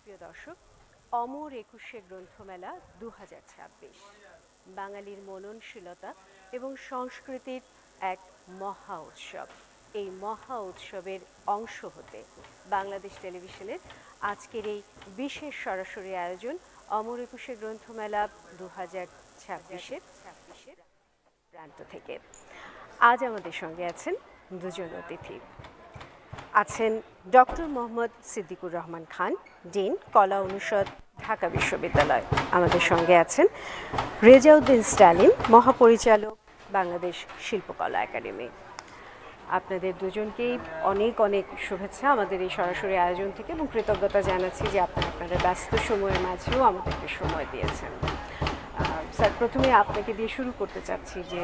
সুপ্রিয় দর্শক, অমর একুশে গ্রন্থমেলা 2026 বাঙালির মননশীলতা এবং সংস্কৃতির এক মহা উৎসব। এই মহা উৎসবের অংশ হতে বাংলাদেশ টেলিভিশনের আজকের এই বিশেষ সরাসরি আয়োজন অমর একুশে গ্রন্থমেলা 2026-এর প্রান্ত থেকে। আজ আমাদের সঙ্গে আছেন দুজন অতিথি। আছেন ডক্টর মোহাম্মদ সিদ্দিকুর রহমান খান, ডিন, কলা অনুষদ, ঢাকা বিশ্ববিদ্যালয়। আমাদের সঙ্গে আছেন রেজাউদ্দিন স্টালিন, মহাপরিচালক, বাংলাদেশ শিল্পকলা একাডেমি। আপনাদের দুজনকেই অনেক অনেক শুভেচ্ছা আমাদের এই সরাসরি আয়োজন থেকে, এবং কৃতজ্ঞতা জানাচ্ছি যে আপনাদের ব্যস্ত সময়ের মাঝেও আমাদেরকে সময় দিয়েছেন। স্যার, প্রথমে আপনাকে দিয়ে শুরু করতে চাচ্ছি যে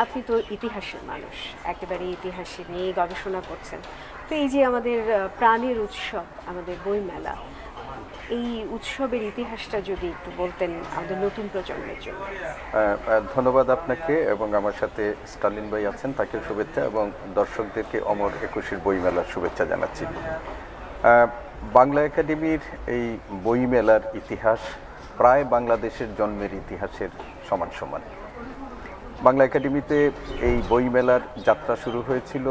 আপনি তো ইতিহাসের মানুষ, একেবারে ইতিহাস নিয়ে গবেষণা করছেন। তো এই যে আমাদের প্রাণের উৎসব, আমাদের বইমেলা, এই উৎসবের ইতিহাসটা যদি একটু বলতেন আমাদের নতুন প্রজন্মের জন্য। ধন্যবাদ আপনাকে, এবং আমার সাথে স্টালিন ভাই আছেন, তাকে শুভেচ্ছা, এবং দর্শকদেরকে অমর একুশের বইমেলার শুভেচ্ছা জানাচ্ছি। বাংলা একাডেমির এই বইমেলার ইতিহাস প্রায় বাংলাদেশের জন্মের ইতিহাসের সমান সমান। বাংলা একাডেমিতে এই বইমেলার যাত্রা শুরু হয়েছিল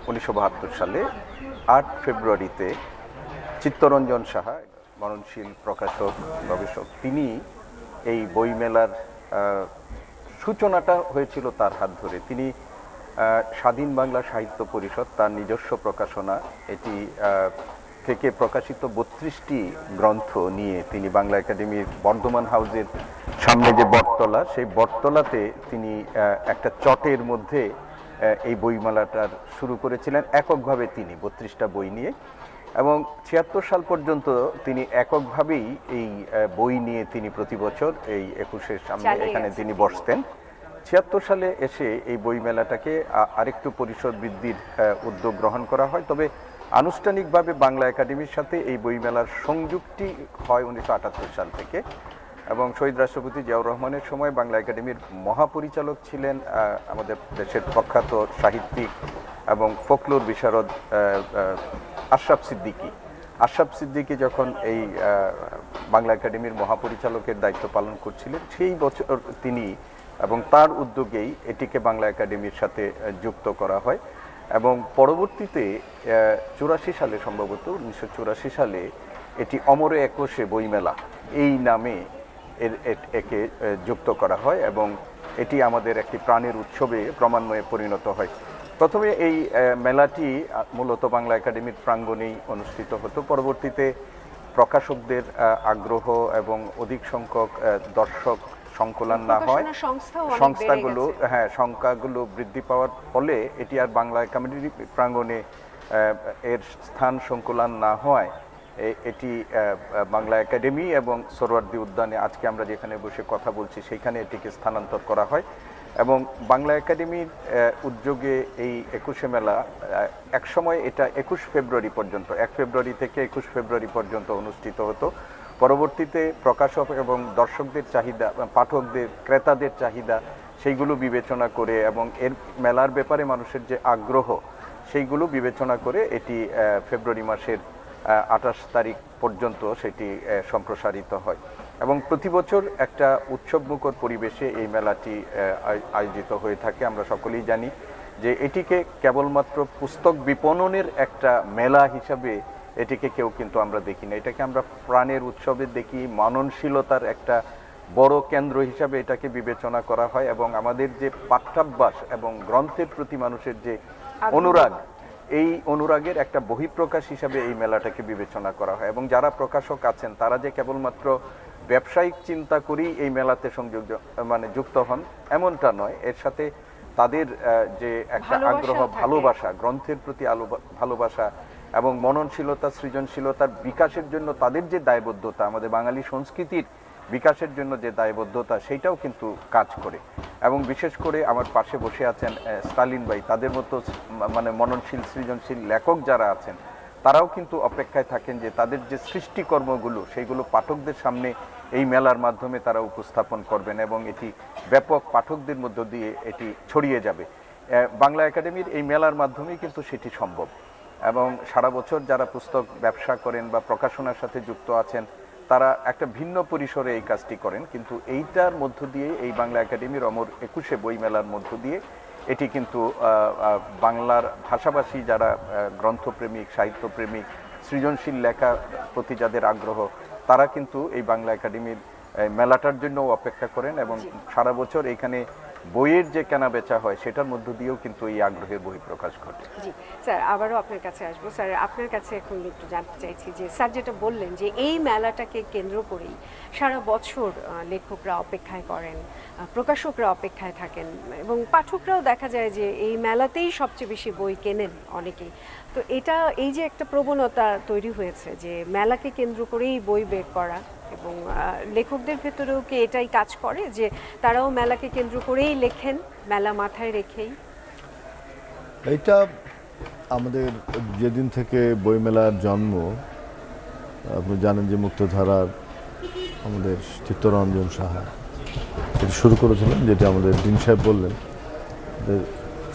1972 সালে 8 ফেব্রুয়ারিতে। চিত্তরঞ্জন সাহা, মননশীল প্রকাশক, গবেষক, তিনি এই বইমেলার সূচনাটা হয়েছিল তার হাত ধরে। তিনি স্বাধীন বাংলা সাহিত্য পরিষদ, তার নিজস্ব প্রকাশনা, এটি থেকে প্রকাশিত 32টি গ্রন্থ নিয়ে তিনি বাংলা একাডেমির বর্ধমান হাউসের সামনে যে বটতলা, সেই বটতলাতে তিনি একটা চটের মধ্যে এই বইমেলাটার শুরু করেছিলেন এককভাবে, তিনি 32টা বই নিয়ে। এবং 76 সাল পর্যন্ত তিনি এককভাবেই এই বই নিয়ে তিনি প্রতি বছর এই একুশের সামনে এখানে তিনি বসতেন। 76 সালে এসে এই বইমেলাটাকে আরেকটু পরিসর বৃদ্ধির উদ্যোগ গ্রহণ করা হয়। তবে আনুষ্ঠানিকভাবে বাংলা একাডেমির সাথে এই বইমেলার সংযুক্তি হয় 1978 সাল থেকে, এবং শহীদ রাষ্ট্রপতি জিয়াউর রহমানের সময় বাংলা একাডেমির মহাপরিচালক ছিলেন আমাদের দেশের প্রখ্যাত সাহিত্যিক এবং ফোকলোর বিশারদ আশরাফ সিদ্দিকী যখন এই বাংলা একাডেমির মহাপরিচালকের দায়িত্ব পালন করছিলেন, সেই বছর তিনি এবং তার উদ্যোগেই এটিকে বাংলা একাডেমির সাথে যুক্ত করা হয়। এবং পরবর্তীতে 84 সালে, সম্ভবত 1984 সালে, এটি অমরে একুশে বইমেলা এই নামে একে যুক্ত করা হয়, এবং এটি আমাদের একটি প্রাণের উৎসবে ক্রমান্বয়ে পরিণত হয়। প্রথমে এই মেলাটি মূলত বাংলা একাডেমির প্রাঙ্গণেই অনুষ্ঠিত হতো। পরবর্তীতে প্রকাশকদের আগ্রহ এবং অধিক সংখ্যক দর্শক সংকলন না হয়, সংখ্যাগুলো বৃদ্ধি পাওয়ার ফলে এটি আর বাংলা একাডেমির প্রাঙ্গণে এর স্থান সংকুলান না হয়, এটি বাংলা একাডেমি এবং সোহরাওয়ার্দী উদ্যানে, আজকে আমরা যেখানে বসে কথা বলছি, সেইখানে এটিকে স্থানান্তর করা হয়। এবং বাংলা একাডেমির উদ্যোগে এই একুশে মেলা একসময় এটা 21 ফেব্রুয়ারি পর্যন্ত, 1 ফেব্রুয়ারি থেকে 21 ফেব্রুয়ারি পর্যন্ত অনুষ্ঠিত হতো। পরবর্তীতে প্রকাশক এবং দর্শকদের চাহিদা, পাঠকদের, ক্রেতাদের চাহিদা, সেইগুলো বিবেচনা করে এবং এর মেলার ব্যাপারে মানুষের যে আগ্রহ, সেইগুলো বিবেচনা করে এটি ফেব্রুয়ারি মাসের 28 তারিখ পর্যন্ত সেটি সম্প্রসারিত হয়। এবং প্রতি বছর একটা উৎসবমুখর পরিবেশে এই মেলাটি আয়োজিত হয়ে থাকে। আমরা সকলেই জানি যে এটিকে কেবলমাত্র পুস্তক বিপণনের একটা মেলা হিসাবে এটিকে কেউ কিন্তু আমরা দেখি না। এটাকে আমরা প্রাণের উৎসবে দেখি, মননশীলতার একটা বড় কেন্দ্র হিসাবে এটাকে বিবেচনা করা হয়। এবং আমাদের যে পাঠ্যাভ্যাস এবং গ্রন্থের প্রতি মানুষের যে অনুরাগ, এই অনুরাগের একটা বহিঃপ্রকাশ হিসাবে এই মেলাটাকে বিবেচনা করা হয়। এবং যারা প্রকাশক আছেন তারা যে কেবলমাত্র ব্যবসায়িক চিন্তা করেই এই মেলাতে যুক্ত হন এমনটা নয়, এর সাথে তাদের যে একটা আগ্রহ, ভালোবাসা, গ্রন্থের প্রতি ভালোবাসা এবং মননশীলতা, সৃজনশীলতার বিকাশের জন্য তাদের যে দায়বদ্ধতা, আমাদের বাঙালি সংস্কৃতির বিকাশের জন্য যে দায়বদ্ধতা, সেইটাও কিন্তু কাজ করে। এবং বিশেষ করে আমার পাশে বসে আছেন স্টালিন ভাই, তাদের মতো মননশীল, সৃজনশীল লেখক যারা আছেন, তারাও কিন্তু অপেক্ষায় থাকেন যে তাদের যে সৃষ্টিকর্মগুলো, সেইগুলো পাঠকদের সামনে এই মেলার মাধ্যমে তারা উপস্থাপন করবেন, এবং এটি ব্যাপক পাঠকদের মধ্য দিয়ে এটি ছড়িয়ে যাবে। বাংলা একাডেমির এই মেলার মাধ্যমেই কিন্তু সেটি সম্ভব। এবং সারা বছর যারা পুস্তক ব্যবসা করেন বা প্রকাশনার সাথে যুক্ত আছেন তারা একটা ভিন্ন পরিসরে এই কাজটি করেন, কিন্তু এইটার মধ্য দিয়ে এই বাংলা একাডেমির অমর 21শে বইমেলার মধ্য দিয়ে এটি কিন্তু বাংলার ভাষাভাষী যারা গ্রন্থপ্রেমিক, সাহিত্যপ্রেমিক, সৃজনশীল লেখার প্রতি যাদের আগ্রহ তারা কিন্তু এই বাংলা একাডেমির মেলাটার জন্য অপেক্ষা করেন এবং সারা বছর এখানে বইয়ের যে কেনা বেচা হয় সেটার মধ্য দিয়েও কিন্তু এই আগ্রহের বহিঃপ্রকাশ ঘটে। জি স্যার, আবারও আপনার কাছে আসবো। স্যার, আপনার কাছে এখন একটু জানতে চাইছি যে স্যার যেটা বললেন যে এই মেলাটাকে কেন্দ্র করেই সারা বছর লেখকরা অপেক্ষায় করেন, প্রকাশকরা অপেক্ষায় থাকেন এবং পাঠকরাও দেখা যায় যে এই মেলাতেই সবচেয়ে বেশি বই কেনেন অনেকেই। তো এটা এই যে একটা প্রবণতা তৈরি হয়েছে যে মেলাকে কেন্দ্র করেই বই বের করা, এবং লেখকদের ভেতরেও কি এটাই কাজ করে যে তারাও মেলাকে কেন্দ্র করেই লেখেন, মেলা মাথায় রেখেই? এইটা আমাদের যেদিন থেকে বইমেলার জন্ম, আপনি জানেন যে মুক্তধারার আমাদের চিত্তরঞ্জন সাহা এটি শুরু করেছিলেন, যেটা আমাদের দিন সাহেব বললেন।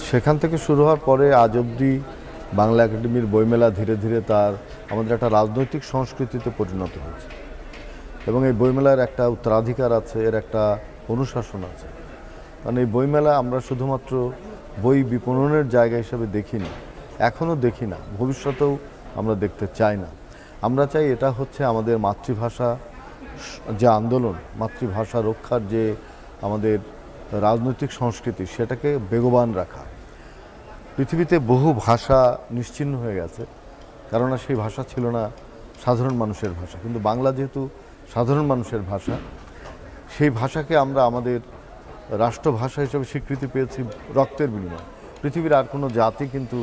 সেখান থেকে শুরু হওয়ার পরে আজ অবধি বাংলা একাডেমির বইমেলা ধীরে ধীরে তার আমাদের একটা রাজনৈতিক সংস্কৃতিতে পরিণত হয়েছে এবং এই বইমেলার একটা উত্তরাধিকার আছে, এর একটা অনুশাসন আছে। কারণ এই বইমেলা আমরা শুধুমাত্র বই বিপণনের জায়গা হিসেবে দেখিনি, এখনও দেখি না, ভবিষ্যতেও আমরা দেখতে চাই না। আমরা চাই এটা হচ্ছে আমাদের মাতৃভাষা যে আন্দোলন, মাতৃভাষা রক্ষার যে আমাদের রাজনৈতিক সংস্কৃতি, সেটাকে বেগবান রাখা। পৃথিবীতে বহু ভাষা নিশ্চিহ্ন হয়ে গেছে, কেননা সেই ভাষা ছিল না সাধারণ মানুষের ভাষা, কিন্তু বাংলা যেহেতু সাধারণ মানুষের ভাষা, সেই ভাষাকে আমরা আমাদের রাষ্ট্রভাষা হিসেবে স্বীকৃতি পেয়েছি রক্তের বিনিময়ে। পৃথিবীর আর কোনো জাতি কিন্তু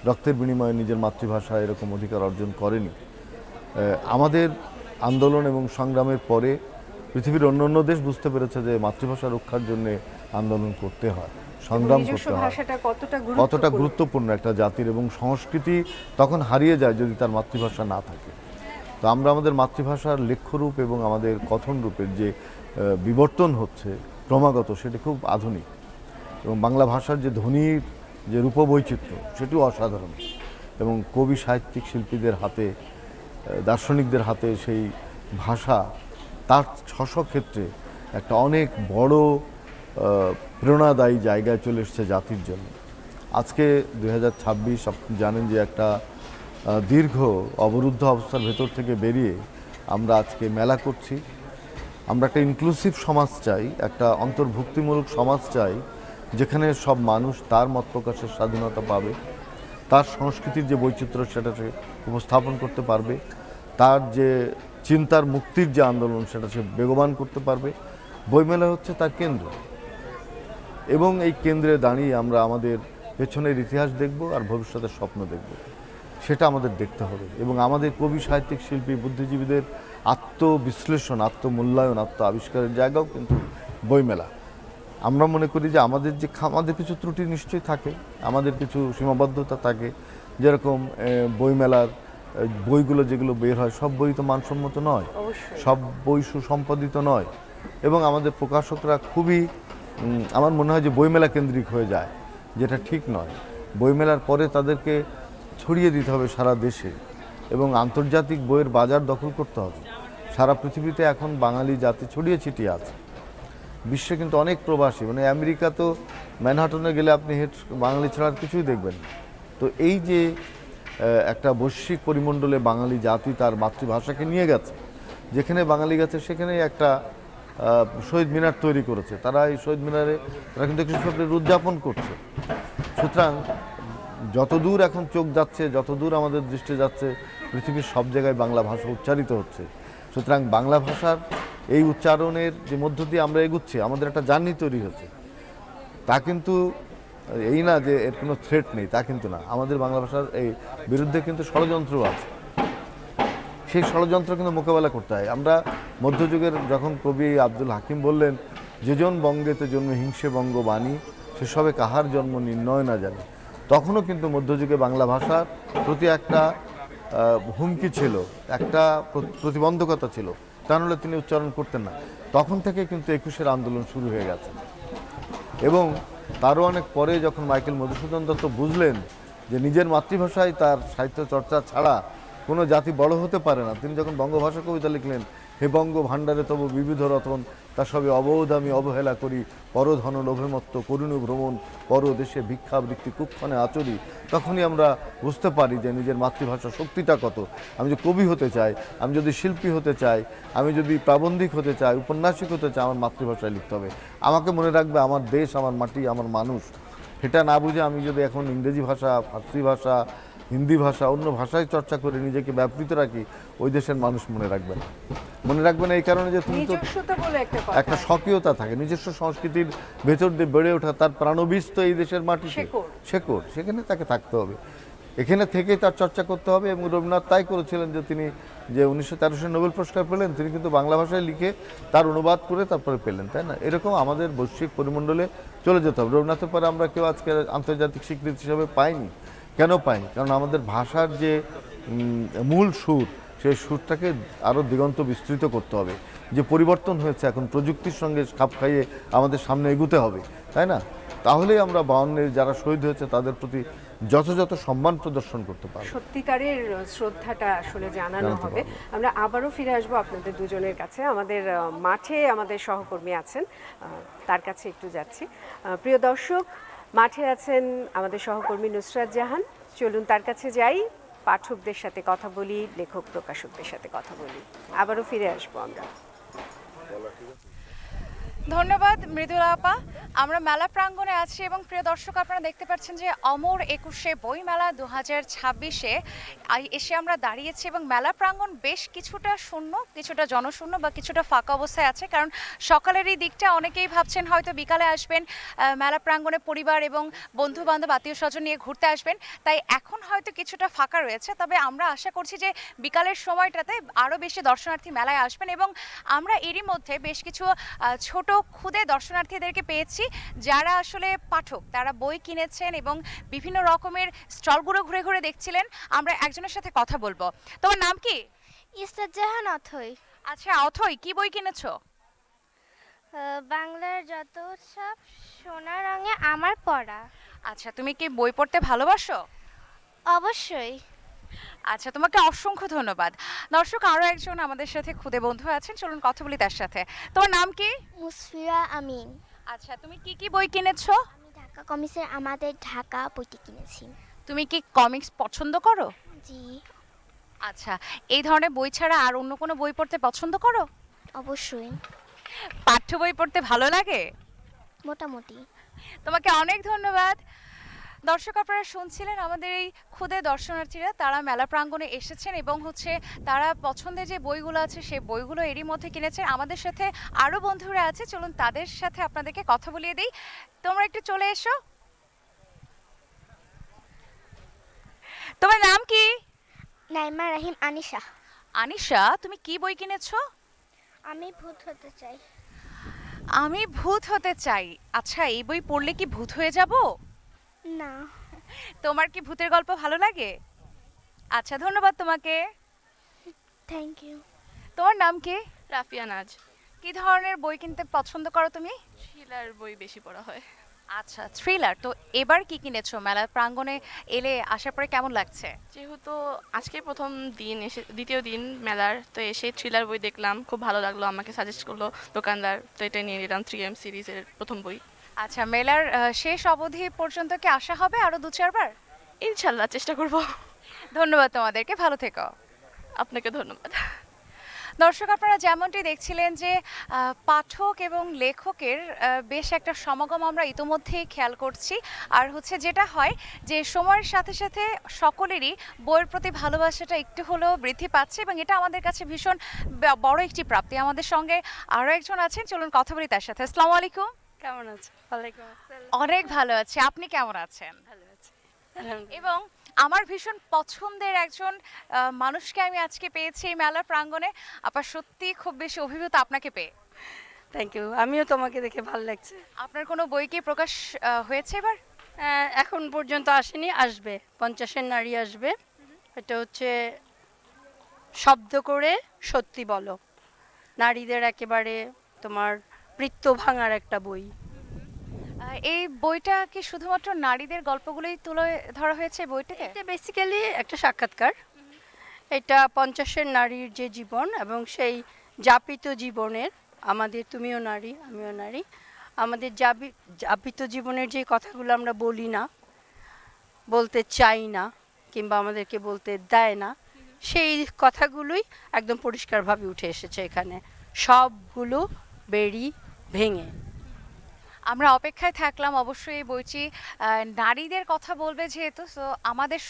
রক্তের বিনিময়ে নিজের মাতৃভাষা এরকম অধিকার অর্জন করেনি। আমাদের আন্দোলন এবং সংগ্রামের পরে পৃথিবীর অন্য অন্য দেশ বুঝতে পেরেছে যে মাতৃভাষা রক্ষার জন্য আন্দোলন করতে হয়, সংগ্রাম করতে হয়, কতটা গুরুত্বপূর্ণ একটা জাতির, এবং সংস্কৃতি তখন হারিয়ে যায় যদি তার মাতৃভাষা না থাকে। তো আমরা আমাদের মাতৃভাষার লেখ্যরূপ এবং আমাদের কথন রূপের যে বিবর্তন হচ্ছে ক্রমাগত, সেটি খুব আধুনিক, এবং বাংলা ভাষার যে ধ্বনির যে রূপবৈচিত্র্য সেটিও অসাধারণ, এবং কবি, সাহিত্যিক, শিল্পীদের হাতে, দার্শনিকদের হাতে সেই ভাষা তার ৬০০ ক্ষেত্রে একটা অনেক বড় প্রেরণাদায়ী জায়গায় চলে এসেছে জাতির জন্য। আজকে ২০২৬, আপনি জানেন যে একটা দীর্ঘ অবরুদ্ধ অবস্থার ভেতর থেকে বেরিয়ে আমরা আজকে মেলা করছি। আমরা একটা ইনক্লুসিভ সমাজ চাই, একটা অন্তর্ভুক্তিমূলক সমাজ চাই, যেখানে সব মানুষ তার মত প্রকাশের স্বাধীনতা পাবে, তার সংস্কৃতির যে বৈচিত্র্য সেটা সে উপস্থাপন করতে পারবে, তার যে চিন্তার মুক্তির যে আন্দোলন সেটা সে বেগবান করতে পারবে। বইমেলা হচ্ছে তার কেন্দ্র, এবং এই কেন্দ্রে দাঁড়িয়ে আমরা আমাদের পেছনের ইতিহাস দেখব আর ভবিষ্যতের স্বপ্ন দেখব, সেটা আমাদের দেখতে হবে। এবং আমাদের কবি, সাহিত্যিক, শিল্পী, বুদ্ধিজীবীদের আত্মবিশ্লেষণ, আত্মমূল্যায়ন, আত্ম আবিষ্কারের জায়গাও কিন্তু বইমেলা। আমরা মনে করি যে আমাদের কিছু ত্রুটি নিশ্চয়ই থাকে, আমাদের কিছু সীমাবদ্ধতা থাকে, যেরকম বইমেলার বইগুলো যেগুলো বের হয় সব বই তো মানসম্মত নয়, সব বই সুসম্পাদিত নয়, এবং আমাদের প্রকাশকরা খুবই, আমার মনে হয় যে বইমেলা কেন্দ্রিক হয়ে যায়, যেটা ঠিক নয়। বইমেলার পরে তাদেরকে ছড়িয়ে দিতে হবে সারা দেশে, এবং আন্তর্জাতিক বইয়ের বাজার দখল করতে হবে। সারা পৃথিবীতে এখন বাঙালি জাতি ছড়িয়ে ছিটিয়ে আছে, বিশ্বে কিন্তু অনেক প্রবাসী, মানে আমেরিকা তো ম্যানহাটনে গেলে আপনি বাঙালি ছাড়া আর কিছুই দেখবেন। তো এই যে একটা বৈশ্বিক পরিমণ্ডলে বাঙালি জাতি তার মাতৃভাষাকে নিয়ে গেছে, যেখানে বাঙালি গেছে সেখানেই একটা শহীদ মিনার তৈরি করেছে, তারা এই শহীদ মিনারে তারা কিন্তু ২১ ফেব্রুয়ারি উদযাপন করছে। সুতরাং যতদূর এখন চোখ যাচ্ছে, যতদূর আমাদের দৃষ্টি যাচ্ছে, পৃথিবীর সব জায়গায় বাংলা ভাষা উচ্চারিত হচ্ছে। সুতরাং বাংলা ভাষার এই উচ্চারণের যে মধ্য দিয়ে আমরা এগুচ্ছি, আমাদের একটা জার্নি তৈরি হচ্ছে। তা কিন্তু এই না যে এর কোনো থ্রেট নেই, তা কিন্তু না। আমাদের বাংলা ভাষার এই বিরুদ্ধে কিন্তু ষড়যন্ত্র আছে, সেই ষড়যন্ত্র কিন্তু মোকাবেলা করতে হয়। আমরা মধ্যযুগের যখন কবি আব্দুল হাকিম বললেন, যেজন বঙ্গেতে জন্ম হিংসে বঙ্গবাণী, সেসবে কাহার জন্ম নির্ণয় না জানি, তখনও কিন্তু মধ্যযুগে বাংলা ভাষার প্রতি একটা হুমকি ছিল, একটা প্রতিবন্ধকতা ছিল, তা নাহলে তিনি উচ্চারণ করতেন না। তখন থেকে কিন্তু ২১-এর আন্দোলন শুরু হয়ে গেছে, এবং তারও অনেক পরে যখন মাইকেল মধুসূদন দত্ত বুঝলেন যে নিজের মাতৃভাষায় তার সাহিত্য চর্চা ছাড়া কোনো জাতি বড় হতে পারে না। তিনি যখন বঙ্গভাষা কবিতা লিখলেন, হে বঙ্গ ভাণ্ডারে তবু বিবিধ রতন, তা সবে অবৌধ আমি অবহেলা করি, পরধন লোভেমত্ত করুণী ভ্রমণ, পরদেশে ভিক্ষাবৃত্তি কুক্ষণে আচরি, তখনই আমরা বুঝতে পারি যে নিজের মাতৃভাষার শক্তিটা কত। আমি যদি কবি হতে চাই, আমি যদি শিল্পী হতে চাই, আমি যদি প্রাবন্ধিক হতে চাই, উপন্যাসিক হতে চাই, আমার মাতৃভাষায় লিখতে হবে। আমাকে মনে রাখবে আমার দেশ, আমার মাটি, আমার মানুষ। এটা না বুঝে আমি যদি এখন ইংরেজি ভাষা, ফার্সি ভাষা, হিন্দি ভাষা, অন্য ভাষায় চর্চা করে নিজেকে ব্যাপৃত রাখি, ওই দেশের মানুষ মনে রাখবে না। মনে রাখবে না এই কারণে যে তুমি তো নিজস্বতা বলে একটা কথা একটা স্বকীয়তা থাকে, নিজস্ব সংস্কৃতির ভেতর দিয়ে বেড়ে ওঠা, তার প্রাণবীজ তো এই দেশের মাটিতে, শেকড়, সেখানে তাকে থাকতে হবে, এখানে থেকেই তার চর্চা করতে হবে। এবং রবীন্দ্রনাথ তাই করেছিলেন যে তিনি যে 1913 নোবেল পুরস্কার পেলেন, তিনি কিন্তু বাংলা ভাষায় লিখে তার অনুবাদ করে তারপরে পেলেন, তাই না? এরকম আমাদের বৈশ্বিক পরিমণ্ডলে চলে যেতে হবে। রবীন্দ্রনাথের পরে আমরা কেউ আজকে আন্তর্জাতিক স্বীকৃতি হিসাবে পাইনি। কেন পাইনি? কারণ আমাদের ভাষার যে মূল সুর, সেই সুরটাকে আরও দিগন্ত বিস্তৃত করতে হবে। যে পরিবর্তন হয়েছে এখন, প্রযুক্তির সঙ্গে খাপ খাইয়ে আমাদের সামনে এগুতে হবে, তাই না? তাহলেই আমরা 52-এর যারা শহীদ হয়েছে তাদের প্রতি যথাযথ সম্মান প্রদর্শন করতে পারবো, সত্যিকারের শ্রদ্ধাটা আসলে জানানো হবে। আমরা আবারও ফিরে আসবো আপনাদের দুজনের কাছে। আমাদের মাঠে আমাদের সহকর্মী আছেন, তার কাছে একটু যাচ্ছি। প্রিয় দর্শক, মাঠে আছেন আমাদের সহকর্মী নুসরাত জাহান, চলুন তার কাছে যাই, পাঠকদের সাথে কথা বলি, লেখক প্রকাশকদের সাথে কথা বলি। আবারও ফিরে আসবো আমরা। ধন্যবাদ মৃদুলা আপা। আমরা মেলা প্রাঙ্গণে আছি এবং প্রিয় দর্শক, আপনারা দেখতে পাচ্ছেন যে অমর 21শে বইমেলা 2026-এ এসে আমরা দাঁড়িয়েছি এবং মেলা প্রাঙ্গণ বেশ কিছুটা শূন্য, কিছুটা জনশূন্য বা কিছুটা ফাঁকা অবস্থায় আছে। কারণ সকালের এই দিকটা অনেকেই ভাবছেন হয়তো বিকালে আসবেন, মেলা প্রাঙ্গণে পরিবার এবং বন্ধু বান্ধব আত্মীয় স্বজন নিয়ে ঘুরতে আসবেন, তাই এখন হয়তো কিছুটা ফাঁকা রয়েছে। তবে আমরা আশা করছি যে বিকালের সময়টাতে আরও বেশি দর্শনার্থী মেলায় আসবেন এবং আমরা এরই মধ্যে বেশ কিছু ছোট ক্ষুদে দর্শনার্থীদেরকে পেয়েছি যারা আসলে পাঠক, তারা বই কিনেছেন এবং বিভিন্ন রকমের স্টলগুলো ঘুরে ঘুরে দেখছিলেন। আমরা একজনের সাথে কথা বলবো। তোমার নাম কি? ইসরাত জাহান অথই। আচ্ছা অথই, কি বই কিনেছো? বাংলার যত উৎসব সোনার রঙে আমার পড়া। আচ্ছা, তুমি কি বই পড়তে ভালোবাসো? অবশ্যই। আচ্ছা, তোমাকে অসংখ্য ধন্যবাদ। দর্শক, আরও একজন আমাদের সাথে খুদে বন্ধু আছেন, চলুন কথা বলি তার সাথে। তোমার নাম কি? মুসফিরা আমিন। আচ্ছা, তুমি কি কি বই কিনেছো? আমি ঢাকা কমিক্সের আমাদের ঢাকা বইটি কিনেছি। তুমি কি কমিক্স পছন্দ করো? জি। আচ্ছা, এই ধরনের বই ছাড়া আর অন্য কোনো বই পড়তে পছন্দ করো? অবশ্যই। পাঠ্য বই পড়তে ভালো লাগে? মোটামুটি। তোমাকে অনেক ধন্যবাদ। দর্শক, আপনারা শুনছিলেন আমাদের এই ক্ষুদে দর্শনার্থীরা, তারা মেলা প্রাঙ্গণে এসেছেন এবং তারা পছন্দের যে বইগুলো আছে সেই বইগুলো এরই মধ্যে কিনেছেন। আমাদের সাথে আরও বন্ধুরা আছে, চলুন তাদের সাথে আপনাদেরকে কথা বলিয়ে দিই। তোমরা একটু চলে এসো। তোমার নাম কি? নাইমা রাহিম আনিশা। আনিশা, তুমি কি বই কিনেছো? আমি ভূত হতে চাই। আমি ভূত হতে চাই। আচ্ছা, এই বই পড়লে কি ভূত হয়ে যাব? না। তোমার কি ভূতের গল্প ভালো লাগে? আচ্ছা, ধন্যবাদ তোমাকে। Thank you. তোমার নাম কি? রাফিয়া নাজ। কি ধরনের বই কিনতে পছন্দ করো তুমি? থ্রিলার বই বেশি পড়া হয়। আচ্ছা, থ্রিলার। তো এবার কি কিনেছো? মেলা প্রাঙ্গণে এলে আসার পরে কেমন লাগছে? যেহেতু আজকে প্রথম দিন, এসে দ্বিতীয় দিন মেলার, তো এসে থ্রিলার বই দেখলাম, খুব ভালো লাগলো, আমাকে সাজেস্ট করলো দোকানদার, তো এটা নিয়ে নিলাম 3M সিরিজের প্রথম বই। আচ্ছা, মেলার শেষ অবধি পর্যন্ত কি আসা হবে আরো 2-4 বার? ইনশাল্লাহ চেষ্টা করব। ধন্যবাদ তোমাদেরকে, ভালো থেকো। আপনাকে ধন্যবাদ। দর্শক, আপনারা যেমনটি দেখছিলেন যে পাঠক এবং লেখকের বেশ একটা সমাগম আমরা ইতোমধ্যেই খেয়াল করছি। আর যেটা হয় যে সময়ের সাথে সাথে সকলেরই বইয়ের প্রতি ভালোবাসাটা একটু হলেও বৃদ্ধি পাচ্ছে এবং এটা আমাদের কাছে ভীষণ বড় একটি প্রাপ্তি। আমাদের সঙ্গে আরও একজন আছেন, চলুন কথা বলি তার সাথে। আসসালামু আলাইকুম। কেমন আছেন? ওয়ালাইকুম আসসালাম। অনেক ভালো আছি, আপনি কেমন আছেন? ভালো আছি আলহামদুলিল্লাহ। এবং আমার ভীষণ পছন্দের একজন মানুষকে আমি আজকে পেয়েছি এই মেলার প্রাঙ্গণে। আপা, সত্যি খুব বেশি অভিভূত আপনাকে পেয়ে। থ্যাংক ইউ, আমিও তোমাকে দেখে ভালো লাগছে। আপনার কোনো বই কি প্রকাশ হয়েছে এবার? এখন পর্যন্ত আসেনি, আসবে, 50-এর নারী আসবে। এটা হচ্ছে শব্দ করে সত্যি বলো, নারীদের একেবারে তোমার বৃত্ত ভাঙার একটা বই। এই বইটা কি শুধুমাত্র নারীদের গল্পগুলোই তুলে ধরা হয়েছে বইটিতে? এটা বেসিক্যালি একটা সাক্ষাৎকার। এটা 50-এর নারীর যে জীবন এবং সেই যাপিত জীবনের, আমাদের তুমিও নারী আমিও নারী, আমাদের যাপিত জীবনের যে কথাগুলো আমরা বলি না, বলতে চাই না, কিংবা আমাদেরকে বলতে দেয় না, সেই কথাগুলোই একদম পরিষ্কারভাবে উঠে এসেছে এখানে, সবগুলো বেরি ভেঙে। আমরা অপেক্ষায় থাকলাম, অবশ্যই এই বইটি নারীদের কথা বলবে যেহেতু, সো আমাদের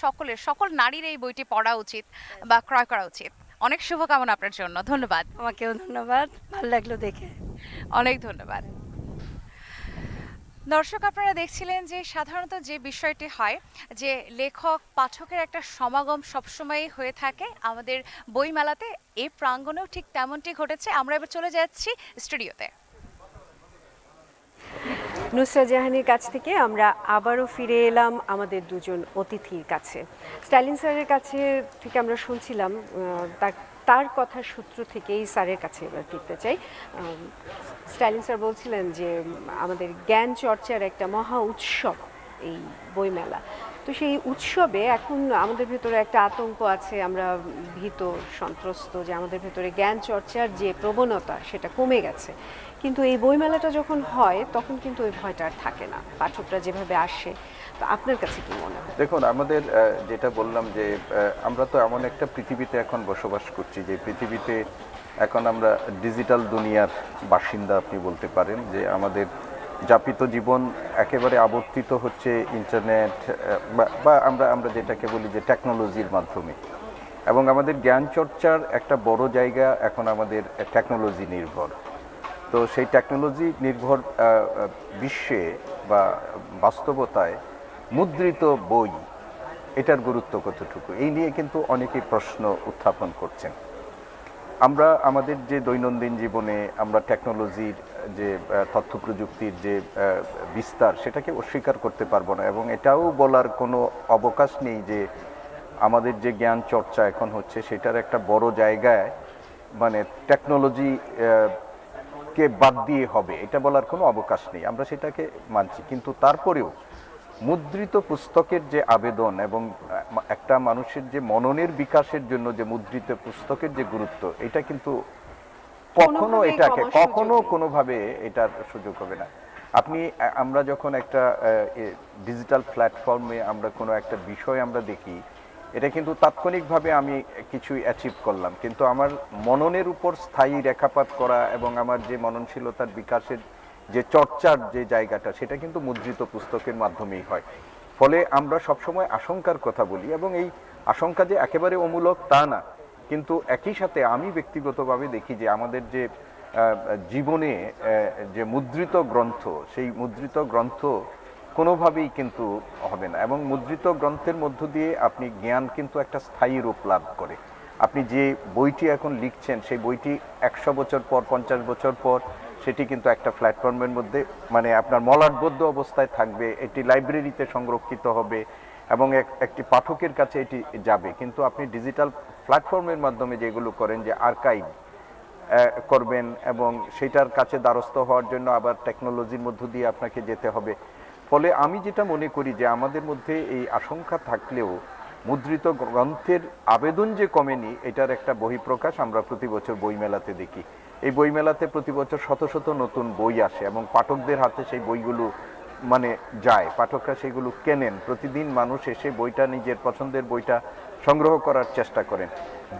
সকল নারীর এই বইটি পড়া উচিত বা ক্রয় করা উচিত। অনেক শুভকামনা আপনার জন্য, ধন্যবাদ। আমাকেও ধন্যবাদ, ভালো লাগলো দেখে। অনেক ধন্যবাদ। দর্শক, আপনারা দেখছিলেন যে সাধারণত যে বিষয়টি হয় যে লেখক পাঠকের একটা সমাগম সবসময়ই হয়ে থাকে আমাদের বইমেলাতে, এই প্রাঙ্গণেও ঠিক তেমনটি ঘটেছে। আমরা এবার চলে যাচ্ছি স্টুডিওতে। নুসরাত জাহানের কাছ থেকে আমরা আবারও ফিরে এলাম আমাদের দুজন অতিথির কাছে। স্টালিন স্যারের কাছে থেকে আমরা শুনছিলাম, তার কথার সূত্র থেকেই স্যারের কাছে এবার ফিরতে চাই। স্টালিন স্যার বলছিলেন যে আমাদের জ্ঞান চর্চার একটা মহা উৎসব এই বইমেলা। তো সেই উৎসবে এখন আমাদের ভেতরে একটা আতঙ্ক আছে, আমরা ভীত সন্ত্রস্ত যে আমাদের ভেতরে জ্ঞান চর্চার যে প্রবণতা সেটা কমে গেছে। কিন্তু এই বইমেলাটা যখন হয় তখন কিন্তু ওই ভয়টা আর থাকে না, পাঠকরা যেভাবে আসে। তো আপনার কাছে কি মনে হয়? দেখুন, আমাদের যেটা বললাম যে আমরা তো এমন একটা পৃথিবীতে এখন বসবাস করছি যে পৃথিবীতে এখন আমরা ডিজিটাল দুনিয়ার বাসিন্দা আপনি বলতে পারেন, যে আমাদের যাপিত জীবন একেবারে আবর্তিত হচ্ছে ইন্টারনেট বা আমরা যেটাকে বলি যে টেকনোলজির মাধ্যমে, এবং আমাদের জ্ঞান চর্চার একটা বড় জায়গা এখন আমাদের টেকনোলজি নির্ভর। তো সেই টেকনোলজি নির্ভর বিশ্বে বা বাস্তবতায় মুদ্রিত বই, এটার গুরুত্ব কতটুকু, এই নিয়ে কিন্তু অনেকেই প্রশ্ন উত্থাপন করছেন। আমরা আমাদের যে দৈনন্দিন জীবনে আমরা টেকনোলজির যে তথ্য প্রযুক্তির যে বিস্তার, সেটাকে অস্বীকার করতে পারবো না, এবং এটাও বলার কোনো অবকাশ নেই যে আমাদের যে জ্ঞান চর্চা এখন হচ্ছে সেটার একটা বড় জায়গায় মানে টেকনোলজি কে বাদ দিয়ে হবে, এটা বলার কোনো অবকাশ নেই, আমরা সেটাকে মানছি। কিন্তু তারপরেও মুদ্রিত পুস্তকের যে আবেদন এবং একটা মানুষের যে মননের বিকাশের জন্য যে মুদ্রিত পুস্তকের যে গুরুত্ব, এটা কিন্তু কখনো এটাকে কোনোভাবে এটার সুযোগ হবে না। আমরা যখন একটা ডিজিটাল প্ল্যাটফর্মে আমরা কোনো একটা বিষয় আমরা দেখি, এটা কিন্তু তাৎক্ষণিকভাবে আমি কিছু অ্যাচিভ করলাম, কিন্তু আমার মননের উপর স্থায়ী রেখাপাত করা এবং আমার যে মননশীলতার বিকাশের যে চর্চার যে জায়গাটা, সেটা কিন্তু মুদ্রিত পুস্তকের মাধ্যমেই হয়। ফলে আমরা সবসময় আশঙ্কার কথা বলি, এবং এই আশঙ্কা যে একেবারে অমূলক তা না, কিন্তু একই সাথে আমি ব্যক্তিগতভাবে দেখি যে আমাদের যে জীবনে যে মুদ্রিত গ্রন্থ, সেই মুদ্রিত গ্রন্থ কোনোভাবেই কিন্তু হবে না, এবং মুদ্রিত গ্রন্থের মধ্য দিয়ে আপনি জ্ঞান কিন্তু একটা স্থায়ী রূপ লাভ করে। আপনি যে বইটি এখন লিখছেন, সেই বইটি 100 বছর পর, 50 বছর পর সেটি কিন্তু একটা প্ল্যাটফর্মের মধ্যে মানে আপনার মলাটবদ্ধ অবস্থায় থাকবে, এটি লাইব্রেরিতে সংরক্ষিত হবে এবং একটি পাঠকের কাছে এটি যাবে। কিন্তু আপনি ডিজিটাল প্ল্যাটফর্মের মাধ্যমে যেগুলো করেন, যে আর্কাইভ করবেন এবং সেটার কাছে দ্বারস্থ হওয়ার জন্য আবার টেকনোলজির মধ্য দিয়ে আপনাকে যেতে হবে। ফলে আমি যেটা মনে করি যে আমাদের মধ্যে এই আশঙ্কা থাকলেও মুদ্রিত গ্রন্থের আবেদন যে কমেনি, এটার একটা বহিঃপ্রকাশ আমরা প্রতি বছর বইমেলাতে দেখি। এই বইমেলাতে প্রতি বছর শত শত নতুন বই আসে এবং পাঠকদের হাতে সেই বইগুলো মানে যায়, পাঠকরা সেগুলো কেনেন। প্রতিদিন মানুষ এসে বইটা, নিজের পছন্দের বইটা সংগ্রহ করার চেষ্টা করেন।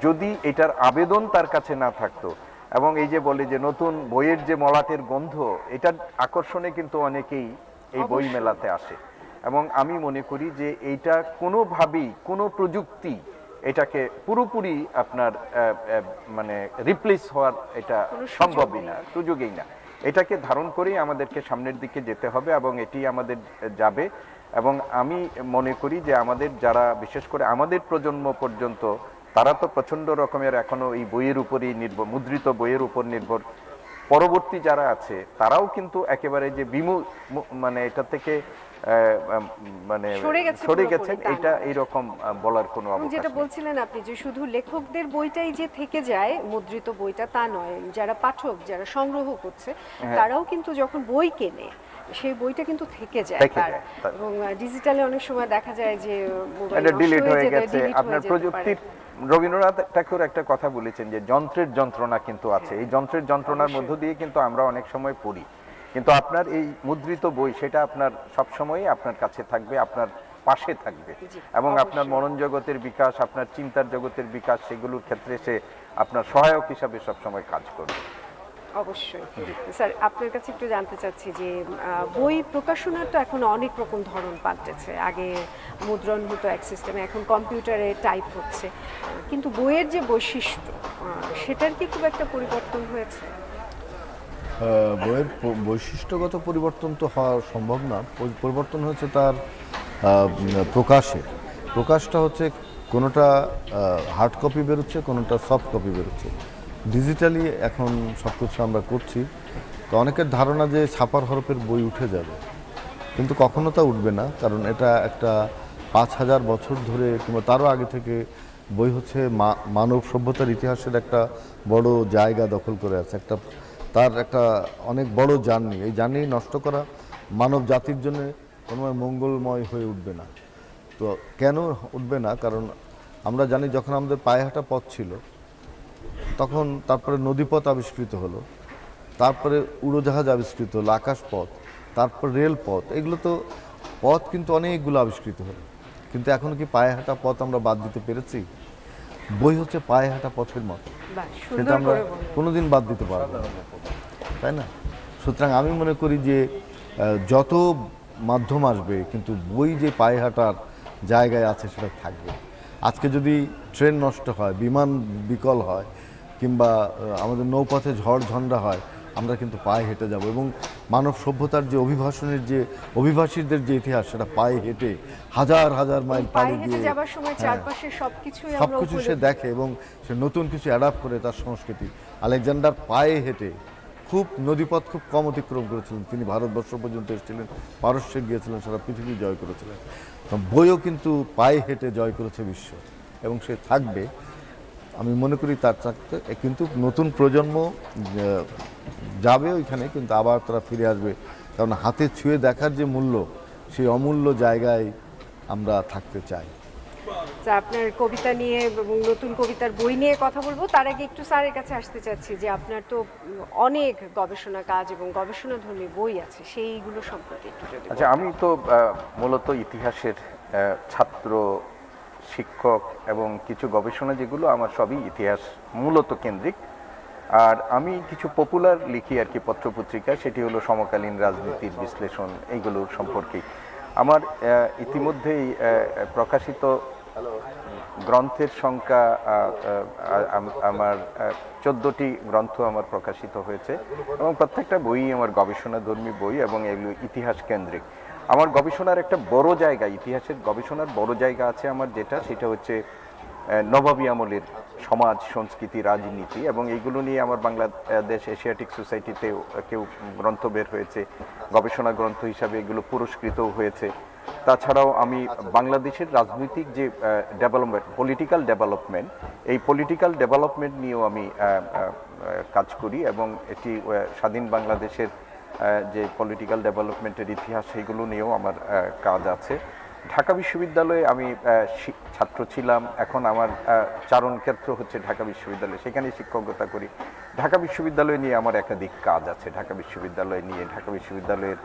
যদি এটার আবেদন তার কাছে না থাকতো, এবং এই যে বলে যে নতুন বইয়ের যে মলাটের গন্ধ, এটার আকর্ষণে কিন্তু অনেকেই এই বই মেলাতে আসে, এবং আমি মনে করি যে এইটা কোনোভাবেই কোনো প্রযুক্তি এটাকে পুরোপুরি আপনার মানে রিপ্লেস হওয়ার এটা সম্ভবই না, সুযোগই না। এটাকে ধারণ করেই আমাদেরকে সামনের দিকে যেতে হবে এবং এটি আমাদের যাবে। এবং আমি মনে করি যে আমাদের যারা, বিশেষ করে আমাদের প্রজন্ম পর্যন্ত, তারা তো প্রচণ্ড রকমের এখনো এই বইয়ের উপরই নির্ভর, মুদ্রিত বইয়ের উপর নির্ভর। পরবর্তী যারা আছে তারাও কিন্তু একেবারে যে মানে এটা থেকে মানে সরে গেছেন, এটা এইরকম বলার কোনো অবকাশ নেই। যেটা বলছিলেন আপনি যে শুধু লেখকদের বইটাই যে থেকে যায় মুদ্রিত বইটা, তা নয়। যারা পাঠক, যারা সংগ্রহ করছে, তারাও কিন্তু যখন বই কেনে সেই বইটা কিন্তু থেকে যায় থেকে তার, যায়। এবং ডিজিটালে অনেক সময় দেখা যায় যে মোবাইল এটা নষ্ট ডিলিট হয়ে যেতে, গেছে। delete আপনার হয়ে যেতে প্রযুক্তির পারে। রবীন্দ্রনাথ ঠাকুর একটা কথা বলেছেন যে যন্ত্রের যন্ত্রণা কিন্তু আছে, এই যন্ত্রের যন্ত্রণার অবশ্যই। মধ্য দিয়ে কিন্তু আমরা অনেক সময় পড়ি, কিন্তু আপনার এই মুদ্রিত বই সেটা আপনার সবসময়ই আপনার কাছে থাকবে, আপনার পাশে থাকবে, জি, এবং আপনার অবশ্যই। মনন জগতের বিকাশ, আপনার চিন্তার জগতের বিকাশ, সেগুলোর ক্ষেত্রে সে আপনার সহায়ক হিসাবে সবসময় কাজ করবে। অবশ্যই। স্যার, আপনার কাছে একটু জানতে চাচ্ছি যে বই প্রকাশনার তো এখন অনেক রকম ধরন পাল্টেছে। আগে মুদ্রণ হতো এক সিস্টেমে, এখন কম্পিউটারে টাইপ হচ্ছে, কিন্তু বইয়ের যে বৈশিষ্ট্য সেটার কি খুব একটা পরিবর্তন হয়েছে? বইয়ের বৈশিষ্ট্যগত পরিবর্তন তো হওয়া সম্ভব না, পরিবর্তন হয়েছে তার প্রকাশটা হচ্ছে কোনোটা হার্ড কপি বেরোচ্ছে, কোনোটা সফট কপি বেরোচ্ছে, ডিজিটালি এখন সব কিছু আমরা করছি। তো অনেকের ধারণা যে ছাপার হরফের বই উঠে যাবে, কিন্তু কখনো তা উঠবে না, কারণ এটা একটা 5000 বছর ধরে কিংবা তারও আগে থেকে বই হচ্ছে মানব সভ্যতার ইতিহাসের একটা বড় জায়গা দখল করে আছে, তার একটা অনেক বড় জার্নি। এই জার্নি নষ্ট করা মানব জাতির জন্য কোনোভাবে মঙ্গলময় হয়ে উঠবে না। তো কেন উঠবে না? কারণ আমরা জানি যখন আমাদের পায়ে হাঁটা পথ ছিল, তখন তারপরে নদীপথ আবিষ্কৃত হলো, তারপরে উড়োজাহাজ আবিষ্কৃত হলো, আকাশপথ, তারপর রেলপথ, এগুলো তো পথ কিন্তু অনেকগুলো আবিষ্কৃত হলো, কিন্তু এখন কি পায়ে হাঁটা পথ আমরা বাদ দিতে পেরেছি? বই হচ্ছে পায়ে হাঁটা পথের মতো, বাহ, সেটা সুন্দর আমরা করে বললেন। কোনোদিন বাদ দিতে পারবো না, তাই না? সুতরাং আমি মনে করি যে যত মাধ্যম আসবে, কিন্তু বই যে পায়ে হাঁটার জায়গায় আছে সেটা থাকবে। আজকে যদি ট্রেন নষ্ট হয়, বিমান বিকল হয়, কিংবা আমাদের নৌপথে ঝড় ঝঞ্ঝা হয়, আমরা কিন্তু পায়ে হেঁটে যাব, এবং মানব সভ্যতার যে অভিবাসীদের যে ইতিহাস, সেটা পায়ে হেঁটে হাজার হাজার মাইল পায়ে পাড়ি হেঁটে দিয়ে যাবার সময় হ্যাঁ, চারপাশে সবকিছুই আমরা সবকিছু সে দেখে এবং সে নতুন কিছু অ্যাডাপ্ট করে তার সংস্কৃতি। আলেকজান্ডার পায়ে হেঁটে খুব নদীপথ খুব কম অতিক্রম করেছিলেন, তিনি ভারতবর্ষ পর্যন্ত এসেছিলেন, পারস্যে গিয়েছিলেন, সারা পৃথিবী জয় করেছিলেন। তো বইও কিন্তু পায়ে হেঁটে জয় করেছে বিশ্ব, এবং সে থাকবে, আমি মনে করি তার থাকতে। কিন্তু নতুন প্রজন্ম যাবে ওইখানে, কিন্তু আবার তারা ফিরে আসবে, কারণ হাতে ছুঁয়ে দেখার যে মূল্য, সেই অমূল্য জায়গায় আমরা থাকতে চাই। আপনার কবিতা নিয়ে এবং নতুন কবিতার বই নিয়ে কথা বলবো, তার আগে একটু স্যারের কাছে আসতে চাচ্ছি যে আপনার তো অনেক গবেষণা কাজ এবং গবেষণাধর্মী বই আছে, সেইগুলো সম্পর্কে একটু যদি আচ্ছা, আমি তো মূলত ইতিহাসের ছাত্র, শিক্ষক, এবং কিছু গবেষণা যেগুলো আমার সবই ইতিহাস মূলত কেন্দ্রিক। আর আমি কিছু পপুলার লিখি আর কি পত্রপত্রিকা, সেটি হলো সমকালীন রাজনীতির বিশ্লেষণ, এইগুলোর সম্পর্কেই। আমার ইতিমধ্যেই প্রকাশিত গ্রন্থের সংখ্যা আমার 14টি গ্রন্থ আমার প্রকাশিত হয়েছে, এবং প্রত্যেকটা বই আমার গবেষণাধর্মী বই, এবং এগুলো ইতিহাস কেন্দ্রিক। আমার গবেষণার একটা বড় জায়গা, ইতিহাসের গবেষণার বড় জায়গা আছে আমার, সেটা হচ্ছে নবাবী আমলের সমাজ, সংস্কৃতি, রাজনীতি, এবং এইগুলো নিয়ে আমার বাংলাদেশ এশিয়াটিক সোসাইটিতেও কেউ গ্রন্থ বের হয়েছে, গবেষণা গ্রন্থ হিসাবে এগুলো পুরস্কৃতও হয়েছে। তাছাড়াও আমি বাংলাদেশের রাজনৈতিক যে ডেভেলপমেন্ট, পলিটিক্যাল ডেভেলপমেন্ট, এই পলিটিক্যাল ডেভেলপমেন্ট নিয়েও আমি কাজ করি, এবং এটি স্বাধীন বাংলাদেশের যে পলিটিক্যাল ডেভেলপমেন্টের ইতিহাস, সেগুলো নিয়েও আমার কাজ আছে। ঢাকা বিশ্ববিদ্যালয়ে আমি ছাত্র ছিলাম, এখন আমার চারণ ক্ষেত্র হচ্ছে ঢাকা বিশ্ববিদ্যালয়, সেখানে শিক্ষকতা করি। ঢাকা বিশ্ববিদ্যালয় নিয়ে আমার একাধিক কাজ আছে, ঢাকা বিশ্ববিদ্যালয় নিয়ে, ঢাকা বিশ্ববিদ্যালয়ের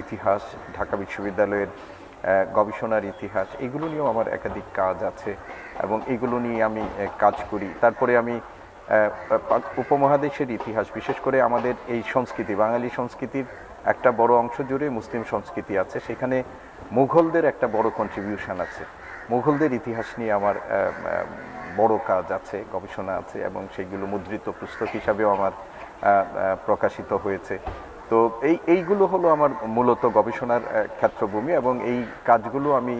ইতিহাস, ঢাকা বিশ্ববিদ্যালয়ের গবেষণার ইতিহাস, এগুলো নিয়েও আমার একাধিক কাজ আছে, এবং এগুলো নিয়ে আমি কাজ করি। তারপরে আমি উপমহাদেশের ইতিহাস, বিশেষ করে আমাদের এই সংস্কৃতি, বাঙালি সংস্কৃতির একটা বড় অংশ জুড়ে মুসলিম সংস্কৃতি আছে, সেখানে মুঘলদের একটা বড় কন্ট্রিবিউশন আছে। মুঘলদের ইতিহাস নিয়ে আমার বড় কাজ আছে, গবেষণা আছে, এবং সেইগুলো মুদ্রিত পুস্তক হিসাবেও আমার প্রকাশিত হয়েছে। তো এইগুলো হলো আমার মূলত গবেষণার ক্ষেত্রভূমি, এবং এই কাজগুলো আমি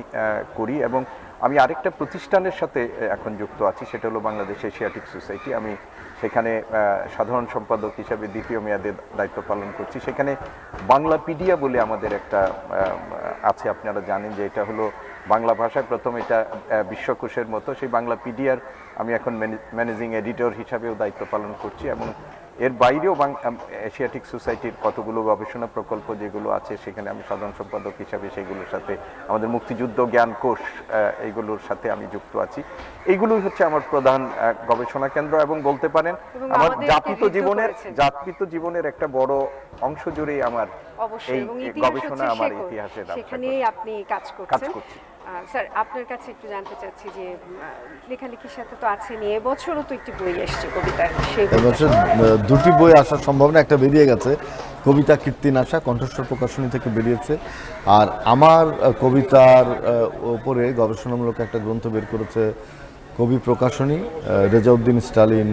করি। এবং আমি আরেকটা প্রতিষ্ঠানের সাথে এখন যুক্ত আছি, সেটা হলো বাংলাদেশ এশিয়াটিক সোসাইটি। আমি সেখানে সাধারণ সম্পাদক হিসাবে দ্বিতীয় মেয়াদে দায়িত্ব পালন করছি। সেখানে বাংলাপিডিয়া বলে আমাদের একটা আছে, আপনারা জানেন যে এটা হলো বাংলা ভাষায় প্রথম, এটা বিশ্বকোষের মতো। সেই বাংলাপিডিয়ার আমি এখন ম্যানেজিং এডিটর হিসাবেও দায়িত্ব পালন করছি, এবং এর বাইরেও এশিয়াটিক সোসাইটির কতগুলো গবেষণা প্রকল্প যেগুলো আছে সেখানে আমি সাধারণ সম্পাদক হিসাবে সেগুলোর সাথে আমাদের মুক্তিযুদ্ধ জ্ঞান কোষ এইগুলোর সাথে আমি যুক্ত আছি। এইগুলোই হচ্ছে আমার প্রধান গবেষণা কেন্দ্র এবং বলতে পারেন আমার জাতিত জীবনের একটা বড় অংশ জুড়েই আমার এই গবেষণা আমার ইতিহাসের সেখানেই আপনি কাজ করছি। স্যার আপনার কাছে একটু জানতে চাচ্ছি যে লেখালেখির সাথে তো আছেন, এবছরও তো একটি বই এসেছে কবিতার, সেই এবছর দুটি বই আসার সম্ভাবনা, একটা বেরিয়ে গেছে কবিতা কীর্তিনাশা কণ্ঠস্বর প্রকাশনী থেকে বেরিয়েছে, আর আমার কবিতার ওপরে গবেষণামূলক একটা গ্রন্থ বের করেছে কবি প্রকাশনী রেজাউদ্দিন স্টালিন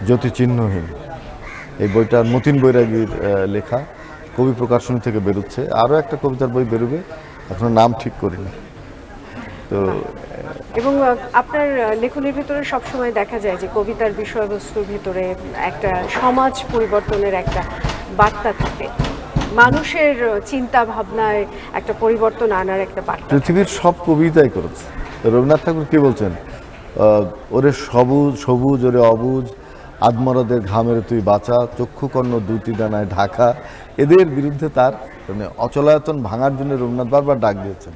জ্যোতিচিহ্নহীন। এই বইটা মতিন বৈরাগীর লেখা, কবি প্রকাশনী থেকে বেরোচ্ছে। আরও একটা কবিতার বই বেরোবে, এখনো নাম ঠিক করিনি। তো এবং আপনার লেখনের ভিতরে সবসময় দেখা যায় যে কবিতার বিষয়বস্তুর ভিতরে একটা সমাজ পরিবর্তনের একটা বার্তা থাকে, মানুষের চিন্তা ভাবনায় একটা পরিবর্তন আনার একটা বার্তা। পৃথিবীর সব কবিতাই করেছে। রবীন্দ্রনাথ ঠাকুর কি বলছেন, ওরে সবুজ সবুজ ওরে অবুজ, আদমরাদের ঘামের তুই বাঁচা, চক্ষুকর্ণ দুটি দানায় ঢাকা। এদের বিরুদ্ধে তার মানে অচলায়তন ভাঙার জন্য রবীন্দ্রনাথ বারবার ডাক দিয়েছেন।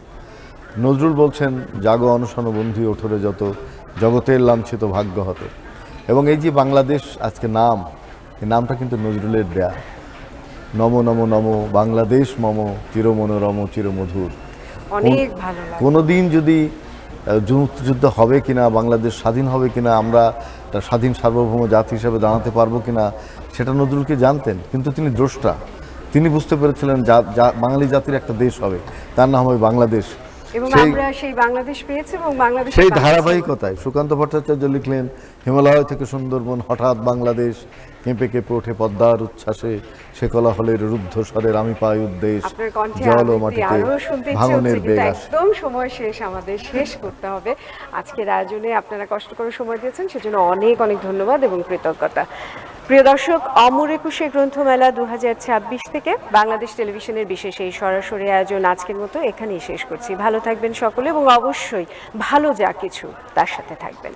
নজরুল বলছেন, জাগো অনশন বন্ধু ওঠরে যত, জগতের লাঞ্ছিত ভাগ্য হতে। এবং এই যে বাংলাদেশ আজকে নাম, এই নামটা কিন্তু নজরুলের দেয়া। নম নম নম বাংলাদেশ মম, চিরমনোরম চিরমধুর। অনেক ভালো লাগে। কোনোদিন যদি মুক্তিযুদ্ধ হবে কিনা, বাংলাদেশ স্বাধীন হবে কিনা, আমরা একটা স্বাধীন সার্বভৌম জাতি হিসেবে দাঁড়াতে পারবো কিনা, সেটা নজরুলকে জানতেন। কিন্তু তিনি দ্রষ্টা, তিনি বুঝতে পেরেছিলেন বাঙালি জাতির একটা দেশ হবে, তার নাম হবে বাংলাদেশ। এবং আমরা সেই বাংলাদেশ পেয়েছি এবং বাংলাদেশ সেই ধারাবাহিকতায় সুকান্ত ভট্টাচার্য লিখলেন, হিমালয় থেকে সুন্দরবন হঠাৎ বাংলাদেশ, কেঁপে কেঁপে ওঠে পদ্মার উচ্ছ্বাসে, সে কোলাহলের রুদ্ধস্বরের আমি পাই উদ্দেশ, জল ও মাটিতে ভাঙনের বেগ আসে। একদম সময় শেষ, আমাদের শেষ করতে হবে। আজকের আয়োজনে আপনারা কষ্ট করে সময় দিয়েছেন, সেজন্য অনেক অনেক ধন্যবাদ এবং কৃতজ্ঞতা। প্রিয় দর্শক, অমর একুশে গ্রন্থমেলা 2026 থেকে বাংলাদেশ টেলিভিশনের বিশেষ এই সরাসরি আয়োজন আজকের মতো এখানেই শেষ করছি। ভালো থাকবেন সকলে এবং অবশ্যই ভালো যা কিছু তার সাথে থাকবেন।